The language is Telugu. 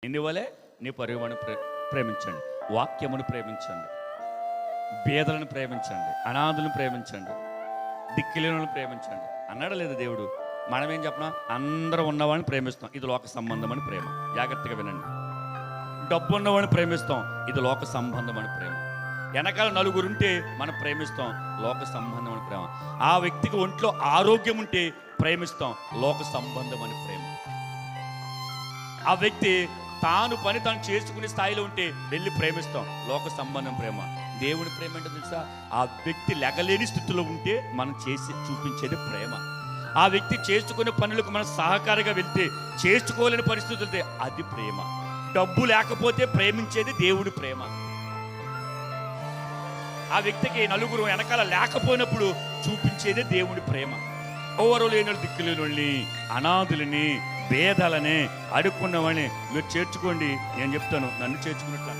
ఇందువలే నీ పొరుగువాని ప్రేమించండి, వాక్యమును ప్రేమించండి, పేదలను ప్రేమించండి, అనాథులను ప్రేమించండి, దిక్కులేనులను ప్రేమించండి అన్నాడా లేదు దేవుడు? మనమేం చెప్పినా అందరూ ఉన్నవాడిని ప్రేమిస్తాం, ఇది లోక సంబంధమని ప్రేమ. జాగ్రత్తగా వినండి. డబ్బు ఉన్నవాడిని ప్రేమిస్తాం, ఇది లోక సంబంధమని ప్రేమ. వెనకాల నలుగురు ఉంటే మనం ప్రేమిస్తాం, లోక సంబంధం అని ప్రేమ. ఆ వ్యక్తికి ఒంట్లో ఆరోగ్యం ఉంటే ప్రేమిస్తాం, లోక సంబంధం అని ప్రేమ. ఆ వ్యక్తి తాను పని తాను చేసుకునే స్థాయిలో ఉంటే వెళ్ళి ప్రేమిస్తాం, లోక సంబంధం ప్రేమ. దేవుని ప్రేమ అంటే తెలుసా? ఆ వ్యక్తి లెగలేని స్థితిలో ఉంటే మనం చేసి చూపించేది ప్రేమ. ఆ వ్యక్తి చేసుకునే పనులకు మనం సహకారిగా వెళ్తే, చేసుకోలేని పరిస్థితులు అది ప్రేమ. డబ్బు లేకపోతే ప్రేమించేది దేవుడి ప్రేమ. ఆ వ్యక్తికి నలుగురు వెనకాల లేకపోయినప్పుడు చూపించేదే దేవుడి ప్రేమ. ఎవరు లేని దిక్కులేని అనాథులని, భేదాలని, అడుక్కున్నవాడిని మీరు చేర్చుకోండి. నేను చెప్తాను, నన్ను చేర్చుకున్నట్ల